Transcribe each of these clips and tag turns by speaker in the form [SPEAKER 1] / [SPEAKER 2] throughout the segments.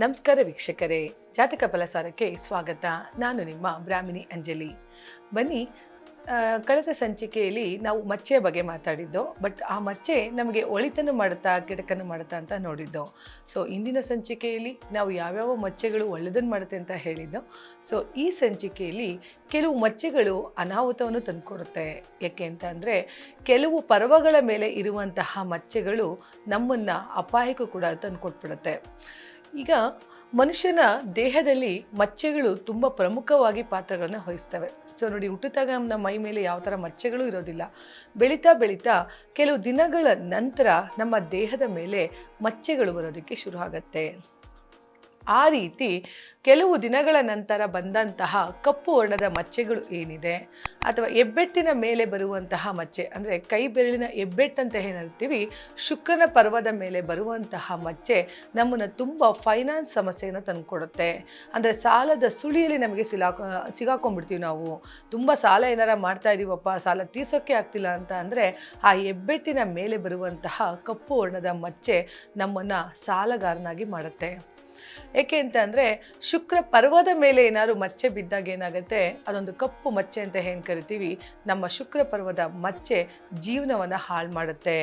[SPEAKER 1] ನಮಸ್ಕಾರ ವೀಕ್ಷಕರೇ, ಜಾತಕ ಫಲಸಾರಕ್ಕೆ ಸ್ವಾಗತ. ನಾನು ನಿಮ್ಮ ಬ್ರಾಹ್ಮಿಣಿ ಅಂಜಲಿ. ಬನ್ನಿ, ಕಳೆದ ಸಂಚಿಕೆಯಲ್ಲಿ ನಾವು ಮಚ್ಚೆಯ ಬಗ್ಗೆ ಮಾತಾಡಿದ್ದೋ, ಬಟ್ ಆ ಮಚ್ಚೆ ನಮಗೆ ಒಳಿತನ್ನು ಮಾಡುತ್ತಾ ಕೆಡಕನ್ನು ಮಾಡುತ್ತಾ ಅಂತ ನೋಡಿದ್ದೋ. ಸೊ ಇಂದಿನ ಸಂಚಿಕೆಯಲ್ಲಿ ನಾವು ಯಾವ್ಯಾವ ಮಚ್ಚೆಗಳು ಒಳ್ಳೆಯದನ್ನು ಮಾಡುತ್ತೆ ಅಂತ ಹೇಳಿದ್ದೋ. ಸೊ ಈ ಸಂಚಿಕೆಯಲ್ಲಿ ಕೆಲವು ಮಚ್ಚೆಗಳು ಅನಾಹುತವನ್ನು ತಂದುಕೊಡುತ್ತೆ. ಯಾಕೆ ಅಂತ ಅಂದರೆ, ಕೆಲವು ಪರ್ವಗಳ ಮೇಲೆ ಇರುವಂತಹ ಮಚ್ಚೆಗಳು ನಮ್ಮನ್ನು ಅಪಾಯಕ್ಕೂ ಕೂಡ ತಂದುಕೊಟ್ಬಿಡುತ್ತೆ. ಈಗ ಮನುಷ್ಯನ ದೇಹದಲ್ಲಿ ಮಚ್ಚೆಗಳು ತುಂಬ ಪ್ರಮುಖವಾಗಿ ಪಾತ್ರಗಳನ್ನು ವಹಿಸ್ತವೆ. ಸೊ ನೋಡಿ, ಹುಟ್ಟಿದಾಗ ನಮ್ಮ ಮೈ ಮೇಲೆ ಯಾವ ಥರ ಮಚ್ಚೆಗಳು ಇರೋದಿಲ್ಲ. ಬೆಳೀತಾ ಬೆಳೀತಾ ಕೆಲವು ದಿನಗಳ ನಂತರ ನಮ್ಮ ದೇಹದ ಮೇಲೆ ಮಚ್ಚೆಗಳು ಬರೋದಕ್ಕೆ ಶುರು ಆಗುತ್ತೆ. ಆ ರೀತಿ ಕೆಲವು ದಿನಗಳ ನಂತರ ಬಂದಂತಹ ಕಪ್ಪು ವರ್ಣದ ಮಚ್ಚೆಗಳು ಏನಿದೆ, ಅಥವಾ ಹೆಬ್ಬೆಟ್ಟಿನ ಮೇಲೆ ಬರುವಂತಹ ಮಚ್ಚೆ ಅಂದರೆ ಕೈ ಬೆರಳಿನ ಹೆಬ್ಬೆಟ್ಟಂತ ಏನಿರ್ತೀವಿ, ಶುಕ್ರನ ಪರ್ವದ ಮೇಲೆ ಬರುವಂತಹ ಮಚ್ಚೆ ನಮ್ಮನ್ನು ತುಂಬ ಫೈನಾನ್ಸ್ ಸಮಸ್ಯೆಯನ್ನು ತಂದುಕೊಡುತ್ತೆ. ಅಂದರೆ ಸಾಲದ ಸುಳಿಯಲ್ಲಿ ನಮಗೆ ಸಿಗಾಕೊಂಡ್ಬಿಡ್ತೀವಿ. ನಾವು ತುಂಬ ಸಾಲ ಏನಾರ ಮಾಡ್ತಾ ಇದ್ದೀವಪ್ಪ, ಸಾಲ ತೀರ್ಸೋಕ್ಕೆ ಆಗ್ತಿಲ್ಲ ಅಂತ ಅಂದರೆ ಆ ಹೆಬ್ಬೆಟ್ಟಿನ ಮೇಲೆ ಬರುವಂತಹ ಕಪ್ಪು ವರ್ಣದ ಮಚ್ಚೆ ನಮ್ಮನ್ನು ಸಾಲಗಾರನಾಗಿ ಮಾಡುತ್ತೆ. ಏಕೆ ಅಂತ ಅಂದರೆ, ಶುಕ್ರ ಪರ್ವದ ಮೇಲೆ ಏನಾದ್ರು ಮಚ್ಚೆ ಬಿದ್ದಾಗ ಏನಾಗುತ್ತೆ, ಅದೊಂದು ಕಪ್ಪು ಮಚ್ಚೆ ಅಂತ ಏನು ಕರಿತೀವಿ, ನಮ್ಮ ಶುಕ್ರ ಪರ್ವದ ಮಚ್ಚೆ ಜೀವನವನ್ನು ಹಾಳು ಮಾಡುತ್ತೆ.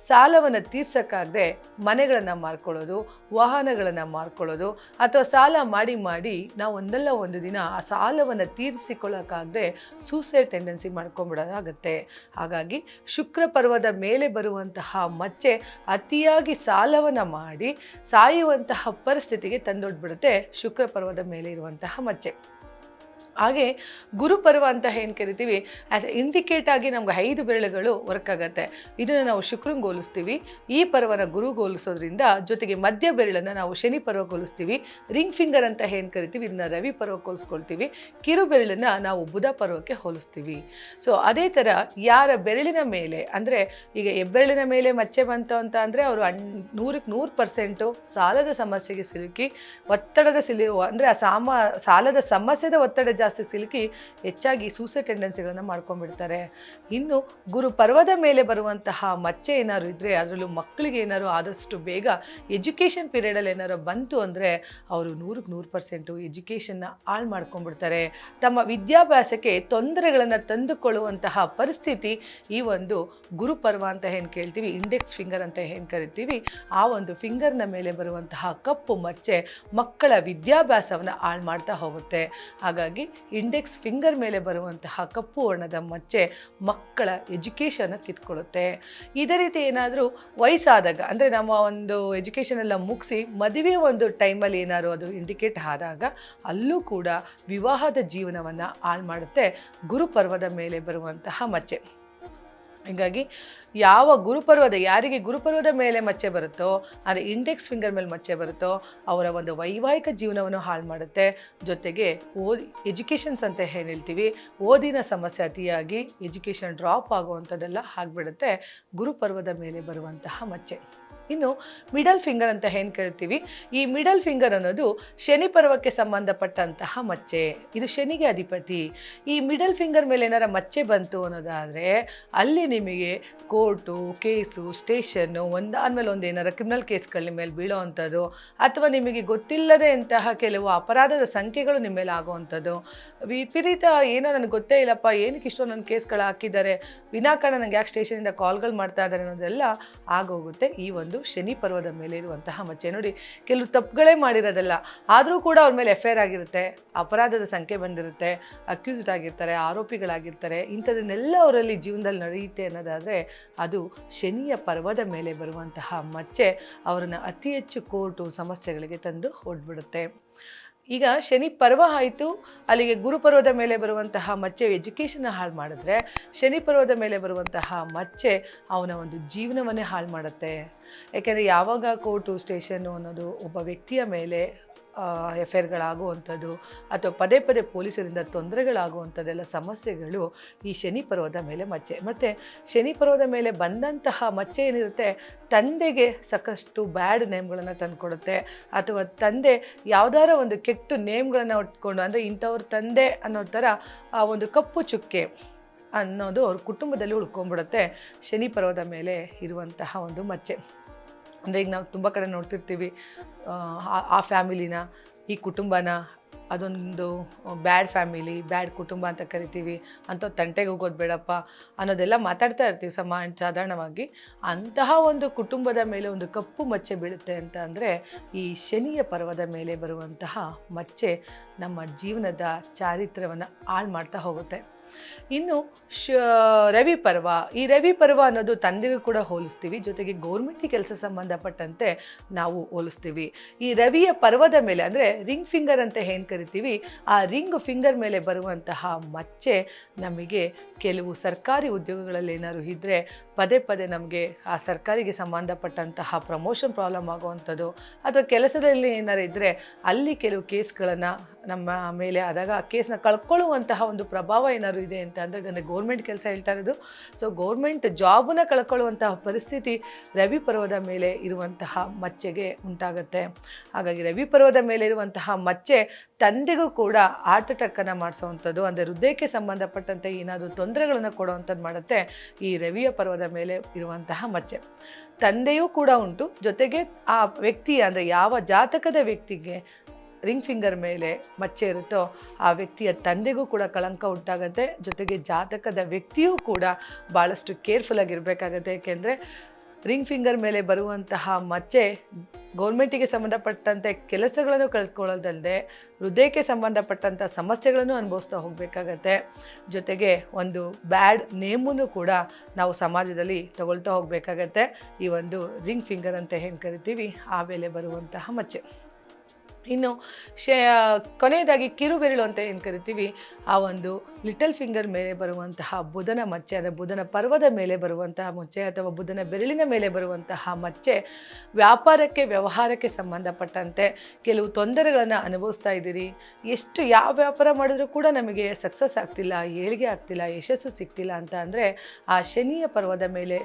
[SPEAKER 1] ಸಾಲವನ್ನು ತೀರ್ಸೋಕ್ಕಾಗದೆ ಮನೆಗಳನ್ನು ಮಾರ್ಕೊಳ್ಳೋದು, ವಾಹನಗಳನ್ನು ಮಾರ್ಕೊಳ್ಳೋದು, ಅಥವಾ ಸಾಲ ಮಾಡಿ ಮಾಡಿ ನಾವು ಒಂದಲ್ಲ ಒಂದು ದಿನ ಆ ಸಾಲವನ್ನು ತೀರಿಸಿಕೊಳ್ಳೋಕ್ಕಾಗದೆ ಸೂಸೈಡ್ ಟೆಂಡೆನ್ಸಿ ಮಾಡ್ಕೊಂಬಿಡೋದಾಗುತ್ತೆ. ಹಾಗಾಗಿ ಶುಕ್ರ ಪರ್ವದ ಮೇಲೆ ಬರುವಂತಹ ಮಚ್ಚೆ ಅತಿಯಾಗಿ ಸಾಲವನ್ನು ಮಾಡಿ ಸಾಯುವಂತಹ ಪರಿಸ್ಥಿತಿಗೆ ತಂದೊಡ್ಬಿಡುತ್ತೆ ಶುಕ್ರ ಪರ್ವದ ಮೇಲೆ ಇರುವಂತಹ ಮಚ್ಚೆ. ಹಾಗೆ ಗುರುಪರ್ವ ಅಂತ ಏನು ಕರಿತೀವಿ, ಆ್ಯಸ್ ಎ ಇಂಡಿಕೇಟ್ ಆಗಿ ನಮ್ಗೆ 5 ಬೆರಳುಗಳು ವರ್ಕ್ ಆಗುತ್ತೆ. ಇದನ್ನು ನಾವು ಶುಕ್ರಂಗೋಲಿಸ್ತೀವಿ, ಈ ಪರ್ವನ ಗುರುಗೋಲಿಸೋದ್ರಿಂದ, ಜೊತೆಗೆ ಮಧ್ಯ ಬೆರಳನ್ನು ನಾವು ಶನಿ ಪರ್ವಗೋಲಿಸ್ತೀವಿ, ರಿಂಗ್ ಫಿಂಗರ್ ಅಂತ ಏನು ಕರಿತೀವಿ ಇದನ್ನು ರವಿ ಪರ್ವಕ್ಕೆ ಹೋಲಿಸ್ಕೊಳ್ತೀವಿ, ಕಿರು ಬೆರಳನ್ನು ನಾವು ಬುಧ ಪರ್ವಕ್ಕೆ ಹೋಲಿಸ್ತೀವಿ. ಸೊ ಅದೇ ಥರ ಯಾರ ಬೆರಳಿನ ಮೇಲೆ ಅಂದರೆ, ಈಗ ಹೆಬ್ಬೆರಳಿನ ಮೇಲೆ ಮಚ್ಚೆ ಬಂತು ಅಂತ ಅಂದರೆ ಅವರು 100% ಸಾಲದ ಸಮಸ್ಯೆಗೆ ಸಿಲುಕಿ ಒತ್ತಡದ ಅಂದರೆ ಸಾಲದ ಸಮಸ್ಯೆದ ಒತ್ತಡ ಜಾಸ್ತಿ ಸಿಲುಕಿ ಹೆಚ್ಚಾಗಿ ಸೂಸೈಡ್ ಟೆಂಡೆನ್ಸಿಗಳನ್ನು ಮಾಡ್ಕೊಂಡ್ಬಿಡ್ತಾರೆ. ಇನ್ನು ಗುರು ಪರ್ವದ ಮೇಲೆ ಬರುವಂತಹ ಮಚ್ಚೆ ಏನಾದ್ರು ಇದ್ದರೆ, ಅದರಲ್ಲೂ ಮಕ್ಕಳಿಗೆ ಏನಾದ್ರು ಆದಷ್ಟು ಬೇಗ ಎಜುಕೇಷನ್ ಪೀರಿಯಡಲ್ಲಿ ಏನಾದ್ರು ಬಂತು ಅಂದರೆ ಅವರು 100% ಎಜುಕೇಷನ್ನ ಹಾಳು ಮಾಡ್ಕೊಂಡ್ಬಿಡ್ತಾರೆ. ತಮ್ಮ ವಿದ್ಯಾಭ್ಯಾಸಕ್ಕೆ ತೊಂದರೆಗಳನ್ನು ತಂದುಕೊಳ್ಳುವಂತಹ ಪರಿಸ್ಥಿತಿ ಈ ಒಂದು ಗುರುಪರ್ವ ಅಂತ ಏನು ಕೇಳ್ತೀವಿ, ಇಂಡೆಕ್ಸ್ ಫಿಂಗರ್ ಅಂತ ಏನು ಕರಿತೀವಿ, ಆ ಒಂದು ಫಿಂಗರ್ನ ಮೇಲೆ ಬರುವಂತಹ ಕಪ್ಪು ಮಚ್ಚೆ ಮಕ್ಕಳ ವಿದ್ಯಾಭ್ಯಾಸವನ್ನು ಹಾಳು ಮಾಡ್ತಾ ಹೋಗುತ್ತೆ. ಹಾಗಾಗಿ ಇಂಡೆಕ್ಸ್ ಫಿಂಗರ್ ಮೇಲೆ ಬರುವಂತಹ ಕಪ್ಪು ವರ್ಣದ ಮಚ್ಚೆ ಮಕ್ಕಳ ಎಜುಕೇಷನ್ನ ಕಿತ್ಕೊಳ್ಳುತ್ತೆ. ಇದೇ ರೀತಿ ಏನಾದರೂ ವಯಸ್ಸಾದಾಗ ಅಂದರೆ ನಮ್ಮ ಒಂದು ಎಜುಕೇಷನ್ ಎಲ್ಲ ಮುಗಿಸಿ ಮದುವೆ ಒಂದು ಟೈಮಲ್ಲಿ ಏನಾದ್ರು ಅದು ಇಂಡಿಕೇಟ್ ಆದಾಗ ಅಲ್ಲೂ ಕೂಡ ವಿವಾಹದ ಜೀವನವನ್ನು ಹಾಳು ಮಾಡುತ್ತೆ ಗುರುಪರ್ವದ ಮೇಲೆ ಬರುವಂತಹ ಮಚ್ಚೆ. ಹೀಗಾಗಿ ಯಾರಿಗೆ ಗುರುಪರ್ವದ ಮೇಲೆ ಮಚ್ಚೆ ಬರುತ್ತೋ, ಅಂದರೆ ಇಂಡೆಕ್ಸ್ ಫಿಂಗರ್ ಮೇಲೆ ಮಚ್ಚೆ ಬರುತ್ತೋ, ಅವರ ಒಂದು ವೈವಾಹಿಕ ಜೀವನವನ್ನು ಹಾಳು ಮಾಡುತ್ತೆ. ಜೊತೆಗೆ ಎಜುಕೇಷನ್ಸ್ ಅಂತ ಏನು ಹೇಳ್ತೀವಿ, ಓದಿನ ಸಮಸ್ಯೆ ಅತಿಯಾಗಿ ಎಜುಕೇಷನ್ ಡ್ರಾಪ್ ಆಗುವಂಥದ್ದೆಲ್ಲ ಆಗಿಬಿಡುತ್ತೆ ಗುರುಪರ್ವದ ಮೇಲೆ ಬರುವಂತಹ ಮಚ್ಚೆ. ಇನ್ನು ಮಿಡಲ್ ಫಿಂಗರ್ ಅಂತ ಏನು ಕೇಳ್ತೀವಿ, ಈ ಮಿಡಲ್ ಫಿಂಗರ್ ಅನ್ನೋದು ಶನಿ ಪರ್ವಕ್ಕೆ ಸಂಬಂಧಪಟ್ಟಂತಹ ಮಚ್ಚೆ. ಇದು ಶನಿಗೆ ಅಧಿಪತಿ. ಈ ಮಿಡಲ್ ಫಿಂಗರ್ ಮೇಲೆ ಏನಾರ ಮಚ್ಚೆ ಬಂತು ಅನ್ನೋದಾದರೆ ಅಲ್ಲಿ ನಿಮಗೆ ಕೋರ್ಟು, ಕೇಸು, ಸ್ಟೇಷನ್ನು ಒಂದಾದ್ಮೇಲೆ ಒಂದು ಏನಾರ ಕ್ರಿಮಿನಲ್ ಕೇಸ್ಗಳ ಮೇಲೆ ಬೀಳೋ ಅಂಥದ್ದು, ಅಥವಾ ನಿಮಗೆ ಗೊತ್ತಿಲ್ಲದೆ ಇಂತಹ ಕೆಲವು ಅಪರಾಧದ ಸಂಖ್ಯೆಗಳು ನಿಮ್ಮ ಮೇಲೆ ಆಗೋವಂಥದ್ದು, ವಿಪರೀತ ಏನೋ ನನಗೆ ಗೊತ್ತೇ ಇಲ್ಲಪ್ಪ, ಏನಕ್ಕೆ ಇಷ್ಟೋ ನನ್ನ ಕೇಸ್ಗಳು ಹಾಕಿದ್ದಾರೆ, ವಿನಾಕಾರಣ ನನಗೆ ಯಾಕೆ ಸ್ಟೇಷನಿಂದ ಕಾಲ್ಗಳು ಮಾಡ್ತಾ ಇದ್ದಾರೆ ಅನ್ನೋದೆಲ್ಲ ಆಗೋಗುತ್ತೆ ಈ ಒಂದು ಶನಿ ಪರ್ವದ ಮೇಲೆ ಇರುವಂತಹ ಮಚ್ಚೆ. ನೋಡಿ, ಕೆಲವು ತಪ್ಪುಗಳೇ ಮಾಡಿರೋದಲ್ಲ, ಆದರೂ ಕೂಡ ಅವ್ರ ಮೇಲೆ ಎಫ್ ಐ ಆರ್ ಆಗಿರುತ್ತೆ, ಅಪರಾಧದ ಸಂಖ್ಯೆ ಬಂದಿರುತ್ತೆ, ಅಕ್ಯೂಸ್ಡ್ ಆಗಿರ್ತಾರೆ, ಆರೋಪಿಗಳಾಗಿರ್ತಾರೆ. ಇಂಥದನ್ನೆಲ್ಲ ಅವರಲ್ಲಿ ಜೀವನದಲ್ಲಿ ನಡೆಯುತ್ತೆ ಅನ್ನೋದಾದರೆ ಅದು ಶನಿಯ ಪರ್ವದ ಮೇಲೆ ಬರುವಂತಹ ಮಚ್ಚೆ ಅವರನ್ನು ಅತಿ ಹೆಚ್ಚು ಕೋರ್ಟು ಸಮಸ್ಯೆಗಳಿಗೆ ತಂದು ಹೊಡ್ಬಿಡುತ್ತೆ. ಈಗ ಶನಿ ಪರ್ವ ಆಯಿತು, ಅಲ್ಲಿಗೆ ಗುರುಪರ್ವದ ಮೇಲೆ ಬರುವಂತಹ ಮಚ್ಚೆ ಎಜುಕೇಷನ್ನ ಹಾಳು ಮಾಡಿದ್ರೆ, ಶನಿ ಪರ್ವದ ಮೇಲೆ ಬರುವಂತಹ ಮಚ್ಚೆ ಅವನ ಒಂದು ಜೀವನವನ್ನೇ ಹಾಳು ಮಾಡುತ್ತೆ. ಯಾಕೆಂದರೆ ಯಾವಾಗ ಕೋರ್ಟು, ಸ್ಟೇಷನ್ನು ಅನ್ನೋದು ಒಬ್ಬ ವ್ಯಕ್ತಿಯ ಮೇಲೆ ಎಫ್ ಐ ಆರ್ಗಳಾಗುವಂಥದ್ದು ಅಥವಾ ಪದೇ ಪದೇ ಪೊಲೀಸರಿಂದ ತೊಂದರೆಗಳಾಗುವಂಥದ್ದೆಲ್ಲ ಸಮಸ್ಯೆಗಳು ಈ ಶನಿ ಪರ್ವದ ಮೇಲೆ ಮಚ್ಚೆ. ಮತ್ತು ಶನಿ ಪರ್ವದ ಮೇಲೆ ಬಂದಂತಹ ಮಚ್ಚೆ ಏನಿರುತ್ತೆ, ತಂದೆಗೆ ಸಾಕಷ್ಟು ಬ್ಯಾಡ್ ನೇಮ್ಗಳನ್ನು ತಂದುಕೊಡುತ್ತೆ, ಅಥವಾ ತಂದೆ ಯಾವುದಾರ ಒಂದು ಕೆಟ್ಟ ನೇಮ್ಗಳನ್ನು ಉಟ್ಕೊಂಡು, ಅಂದರೆ ಇಂಥವ್ರ ತಂದೆ ಅನ್ನೋ ಥರ ಆ ಒಂದು ಕಪ್ಪು ಚುಕ್ಕೆ ಅನ್ನೋದು ಅವ್ರ ಕುಟುಂಬದಲ್ಲಿ ಉಳ್ಕೊಂಡ್ಬಿಡುತ್ತೆ ಶನಿ ಪರ್ವದ ಮೇಲೆ ಇರುವಂತಹ ಒಂದು ಮಚ್ಚೆ. ಅಂದರೆ ಈಗ ನಾವು ತುಂಬ ಕಡೆ ನೋಡ್ತಿರ್ತೀವಿ, ಆ ಫ್ಯಾಮಿಲಿನ, ಈ ಕುಟುಂಬನ ಅದೊಂದು ಬ್ಯಾಡ್ ಫ್ಯಾಮಿಲಿ, ಬ್ಯಾಡ್ ಕುಟುಂಬ ಅಂತ ಕರಿತೀವಿ, ಅಂಥ ತಂಟೆಗೆ ಹೋಗೋದು ಬೇಡಪ್ಪ ಅನ್ನೋದೆಲ್ಲ ಮಾತಾಡ್ತಾ ಇರ್ತೀವಿ ಸಾಧಾರಣವಾಗಿ. ಅಂತಹ ಒಂದು ಕುಟುಂಬದ ಮೇಲೆ ಒಂದು ಕಪ್ಪು ಮಚ್ಚೆ ಬೀಳುತ್ತೆ ಅಂತ ಅಂದರೆ ಈ ಶನಿಯ ಪರ್ವದ ಮೇಲೆ ಬರುವಂತಹ ಮಚ್ಚೆ ನಮ್ಮ ಜೀವನದ ಚಾರಿತ್ರ್ಯವನ್ನು ಹಾಳು ಮಾಡ್ತಾ ಹೋಗುತ್ತೆ. ಇನ್ನು ರವಿ ಪರ್ವ, ಈ ರವಿ ಪರ್ವ ಅನ್ನೋದು ತಂದೆಗೂ ಕೂಡ ಹೋಲಿಸ್ತೀವಿ, ಜೊತೆಗೆ ಗೌರ್ಮೆಂಟಿ ಕೆಲಸ ಸಂಬಂಧಪಟ್ಟಂತೆ ನಾವು ಹೋಲಿಸ್ತೀವಿ. ಈ ರವಿಯ ಪರ್ವದ ಮೇಲೆ ಅಂದರೆ ರಿಂಗ್ ಫಿಂಗರ್ ಅಂತ ಏನು ಕರಿತೀವಿ, ಆ ರಿಂಗ್ ಫಿಂಗರ್ ಮೇಲೆ ಬರುವಂತಹ ಮಚ್ಚೆ ನಮಗೆ ಕೆಲವು ಸರ್ಕಾರಿ ಉದ್ಯೋಗಗಳಲ್ಲಿ ಏನಾದ್ರು ಇದ್ದರೆ ಪದೇ ಪದೇ ನಮಗೆ ಆ ಸರ್ಕಾರಿಗೆ ಸಂಬಂಧಪಟ್ಟಂತಹ ಪ್ರಮೋಷನ್ ಪ್ರಾಬ್ಲಮ್ ಆಗುವಂಥದ್ದು, ಅಥವಾ ಕೆಲಸದಲ್ಲಿ ಏನಾರು ಇದ್ದರೆ ಅಲ್ಲಿ ಕೆಲವು ಕೇಸ್ಗಳನ್ನು ನಮ್ಮ ಮೇಲೆ ಆದಾಗ ಆ ಕೇಸ್ನ ಕಳ್ಕೊಳ್ಳುವಂತಹ ಒಂದು ಪ್ರಭಾವ ಏನಾದ್ರು ಇದೆ ಅಂತ ಅಂದರೆ ಗೌರ್ಮೆಂಟ್ ಕೆಲಸ ಹೇಳ್ತಾ ಇರೋದು. ಸೊ ಗೌರ್ಮೆಂಟ್ ಜಾಬನ್ನು ಕಳ್ಕೊಳ್ಳುವಂತಹ ಪರಿಸ್ಥಿತಿ ರವಿ ಪರ್ವದ ಮೇಲೆ ಇರುವಂತಹ ಮಚ್ಚೆಗೆ ಉಂಟಾಗುತ್ತೆ. ಹಾಗಾಗಿ ರವಿ ಪರ್ವದ ಮೇಲೆ ಇರುವಂತಹ ಮಚ್ಚೆ ತಂದೆಗೂ ಕೂಡ ಹಾರ್ಟ್ ಅಟ್ಯಾಕನ್ನು ಮಾಡಿಸೋವಂಥದ್ದು, ಅಂದರೆ ಹೃದಯಕ್ಕೆ ಸಂಬಂಧಪಟ್ಟಂತೆ ಏನಾದರೂ ತೊಂದರೆಗಳನ್ನು ಕೊಡುವಂಥದ್ದು ಮಾಡುತ್ತೆ ಈ ರವಿಯ ಪರ್ವದ ಮೇಲೆ ಇರುವಂತಹ ಮಚ್ಚೆ. ತಂದೆಯೂ ಕೂಡ ಉಂಟು, ಜೊತೆಗೆ ಆ ವ್ಯಕ್ತಿ ಅಂದರೆ ಯಾವ ಜಾತಕದ ವ್ಯಕ್ತಿಗೆ ರಿಂಗ್ ಫಿಂಗರ್ ಮೇಲೆ ಮಚ್ಚೆ ಇರುತ್ತೋ ಆ ವ್ಯಕ್ತಿಯ ತಂದೆಗೂ ಕೂಡ ಕಳಂಕ ಉಂಟಾಗುತ್ತೆ, ಜೊತೆಗೆ ಜಾತಕದ ವ್ಯಕ್ತಿಯೂ ಕೂಡ ಭಾಳಷ್ಟು ಕೇರ್ಫುಲ್ಲಾಗಿರಬೇಕಾಗತ್ತೆ. ಏಕೆಂದರೆ ರಿಂಗ್ ಫಿಂಗರ್ ಮೇಲೆ ಬರುವಂತಹ ಮಚ್ಚೆ ಗೌರ್ಮೆಂಟಿಗೆ ಸಂಬಂಧಪಟ್ಟಂತೆ ಕೆಲಸಗಳನ್ನು ಕಳ್ಕೊಳ್ಳೋದಲ್ಲದೆ ಹೃದಯಕ್ಕೆ ಸಂಬಂಧಪಟ್ಟಂಥ ಸಮಸ್ಯೆಗಳನ್ನು ಅನುಭವಿಸ್ತಾ ಹೋಗಬೇಕಾಗತ್ತೆ. ಜೊತೆಗೆ ಒಂದು ಬ್ಯಾಡ್ ನೇಮನ್ನು ಕೂಡ ನಾವು ಸಮಾಜದಲ್ಲಿ ತಗೊಳ್ತಾ ಹೋಗಬೇಕಾಗತ್ತೆ. ಈ ಒಂದು ರಿಂಗ್ ಫಿಂಗರ್ ಅಂತ ಏನು ಕರಿತೀವಿ ಆ ಮೇಲೆ ಬರುವಂತಹ ಮಚ್ಚೆ. ಇನ್ನು ಕೊನೆಯದಾಗಿ ಕಿರುಬೆರಳು ಅಂತ ಏನು ಕರಿತೀವಿ, ಆ ಒಂದು ಲಿಟಲ್ ಫಿಂಗರ್ ಮೇಲೆ ಬರುವಂತಹ ಬುಧನ ಮಚ್ಚೆ, ಅಂದರೆ ಬುಧನ ಪರ್ವದ ಮೇಲೆ ಬರುವಂತಹ ಮಚ್ಚೆ ಅಥವಾ ಬುಧನ ಬೆರಳಿನ ಮೇಲೆ ಬರುವಂತಹ ಮಚ್ಚೆ ವ್ಯಾಪಾರಕ್ಕೆ ವ್ಯವಹಾರಕ್ಕೆ ಸಂಬಂಧಪಟ್ಟಂತೆ ಕೆಲವು ತೊಂದರೆಗಳನ್ನು ಅನುಭವಿಸ್ತಾ ಇದ್ದೀರಿ. ಯಾವ ವ್ಯಾಪಾರ ಮಾಡಿದ್ರೂ ಕೂಡ ನಮಗೆ ಸಕ್ಸಸ್ ಆಗ್ತಿಲ್ಲ, ಏಳಿಗೆ ಆಗ್ತಿಲ್ಲ, ಯಶಸ್ಸು ಸಿಗ್ತಿಲ್ಲ ಅಂತ ಅಂದರೆ ಆ ಶನಿಯ ಪರ್ವದ ಮೇಲೆ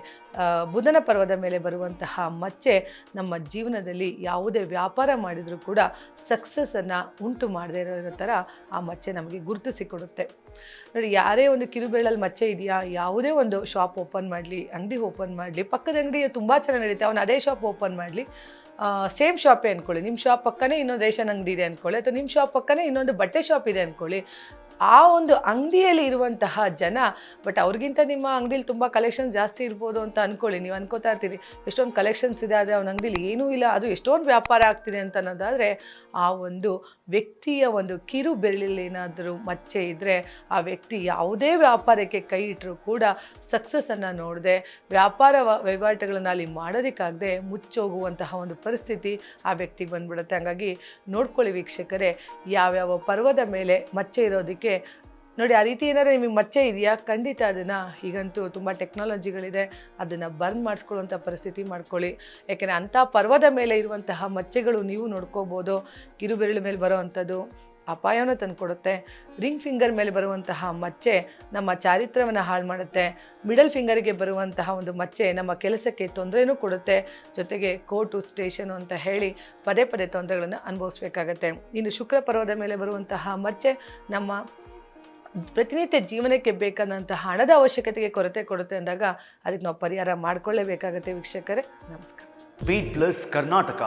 [SPEAKER 1] ಬುಧನ ಪರ್ವದ ಮೇಲೆ ಬರುವಂತಹ ಮಚ್ಚೆ ನಮ್ಮ ಜೀವನದಲ್ಲಿ ಯಾವುದೇ ವ್ಯಾಪಾರ ಮಾಡಿದರೂ ಕೂಡ ಸಕ್ಸಸ್ಸನ್ನು ಉಂಟು ಮಾಡದೇ ಇರೋ ಥರ ಆ ಮಚ್ಚೆ ನಮಗೆ ಗುರುತಿಸಿಕೊಡುತ್ತೆ. ನೋಡಿ, ಯಾರೇ ಒಂದು ಕಿರುಬೆರಳಲ್ಲಿ ಮಚ್ಚೆ ಇದೆಯಾ, ಯಾವುದೇ ಒಂದು ಶಾಪ್ ಓಪನ್ ಮಾಡಲಿ, ಅಂಗಡಿ ಓಪನ್ ಮಾಡಲಿ, ಪಕ್ಕದ ಅಂಗಡಿ ತುಂಬ ಚೆನ್ನಾಗಿ ನಡೀತೆ, ಅವನು ಅದೇ ಶಾಪ್ ಓಪನ್ ಮಾಡಲಿ, ಸೇಮ್ ಶಾಪೇ ಅಂದ್ಕೊಳ್ಳಿ, ನಿಮ್ಮ ಶಾಪ್ ಪಕ್ಕನೇ ಇನ್ನೊಂದು ರೇಷನ್ ಅಂಗಡಿ ಇದೆ ಅಂದ್ಕೊಳ್ಳಿ, ಅಥವಾ ನಿಮ್ಮ ಶಾಪ್ ಪಕ್ಕನೇ ಇನ್ನೊಂದು ಬಟ್ಟೆ ಶಾಪ್ ಇದೆ ಅಂದ್ಕೊಳ್ಳಿ, ಆ ಒಂದು ಅಂಗಡಿಯಲ್ಲಿ ಇರುವಂತಹ ಜನ, ಬಟ್ ಅವ್ರಿಗಿಂತ ನಿಮ್ಮ ಅಂಗಡಿಲಿ ತುಂಬ ಕಲೆಕ್ಷನ್ಸ್ ಜಾಸ್ತಿ ಇರ್ಬೋದು ಅಂತ ಅಂದ್ಕೊಳ್ಳಿ, ನೀವು ಅನ್ಕೋತಾ ಇರ್ತೀರಿ ಎಷ್ಟೊಂದು ಕಲೆಕ್ಷನ್ಸ್ ಇದೆ ಆದರೆ ಅವನ ಅಂಗಡಿಲಿ ಏನೂ ಇಲ್ಲ, ಅದು ಎಷ್ಟೊಂದು ವ್ಯಾಪಾರ ಆಗ್ತಿದೆ ಅಂತ ಅನ್ನೋದಾದರೆ ಆ ಒಂದು ವ್ಯಕ್ತಿಯ ಒಂದು ಕಿರು ಬೆರಳಲ್ಲಿ ಏನಾದರೂ ಮಚ್ಚೆ ಇದ್ದರೆ ಆ ವ್ಯಕ್ತಿ ಯಾವುದೇ ವ್ಯಾಪಾರಕ್ಕೆ ಕೈ ಇಟ್ಟರೂ ಕೂಡ ಸಕ್ಸಸ್ಸನ್ನು ನೋಡದೆ ವ್ಯಾಪಾರ ವಹಿವಾಟುಗಳನ್ನು ಅಲ್ಲಿ ಮಾಡೋದಕ್ಕಾಗದೆ ಮುಚ್ಚೋಗುವಂತಹ ಒಂದು ಪರಿಸ್ಥಿತಿ ಆ ವ್ಯಕ್ತಿಗೆ ಬಂದ್ಬಿಡುತ್ತೆ. ಹಾಗಾಗಿ ನೋಡ್ಕೊಳ್ಳಿ ವೀಕ್ಷಕರೇ, ಯಾವ್ಯಾವ ಪರ್ವದ ಮೇಲೆ ಮಚ್ಚೆ ಇರೋದಕ್ಕೆ ನೋಡಿ, ಆ ರೀತಿ ಏನಾದ್ರು ನಿಮಗೆ ಮಚ್ಚೆ ಇದೆಯಾ, ಖಂಡಿತ ಅದನ್ನು ಈಗಂತೂ ತುಂಬ ಟೆಕ್ನಾಲಜಿಗಳಿದೆ, ಅದನ್ನು ಬರ್ನ್ ಮಾಡಿಸ್ಕೊಳ್ಳುವಂಥ ಪರಿಸ್ಥಿತಿ ಮಾಡ್ಕೊಳ್ಳಿ. ಯಾಕೆಂದರೆ ಅಂಥ ಪರ್ವದ ಮೇಲೆ ಇರುವಂತಹ ಮಚ್ಚೆಗಳು ನೀವು ನೋಡ್ಕೋಬೋದು. ಕಿರುಬೆರಳು ಮೇಲೆ ಬರೋವಂಥದ್ದು ಅಪಾಯವನ್ನು ತಂದುಕೊಡುತ್ತೆ. ರಿಂಗ್ ಫಿಂಗರ್ ಮೇಲೆ ಬರುವಂತಹ ಮಚ್ಚೆ ನಮ್ಮ ಚಾರಿತ್ರ್ಯವನ್ನು ಹಾಳು ಮಾಡುತ್ತೆ. ಮಿಡಲ್ ಫಿಂಗರಿಗೆ ಬರುವಂತಹ ಒಂದು ಮಚ್ಚೆ ನಮ್ಮ ಕೆಲಸಕ್ಕೆ ತೊಂದರೆನೂ ಕೊಡುತ್ತೆ, ಜೊತೆಗೆ ಕೋರ್ಟು ಸ್ಟೇಷನು ಅಂತ ಹೇಳಿ ಪದೇ ಪದೇ ತೊಂದರೆಗಳನ್ನು ಅನುಭವಿಸ್ಬೇಕಾಗತ್ತೆ. ಇನ್ನು ಶುಕ್ರ ಪರ್ವದ ಮೇಲೆ ಬರುವಂತಹ ಮಚ್ಚೆ ನಮ್ಮ ಪ್ರತಿನಿತ್ಯ ಜೀವನಕ್ಕೆ ಬೇಕಾದಂತಹ ಹಣದ ಅವಶ್ಯಕತೆಗೆ ಕೊರತೆ ಕೊಡುತ್ತೆ ಅಂದಾಗ ಅದಕ್ಕೆ ನಾವು ಪರಿಹಾರ ಮಾಡಿಕೊಳ್ಳೇಬೇಕಾಗತ್ತೆ. ವೀಕ್ಷಕರೇ, ನಮಸ್ಕಾರ.
[SPEAKER 2] ವೇಟ್ ಪ್ಲಸ್ ಕರ್ನಾಟಕ.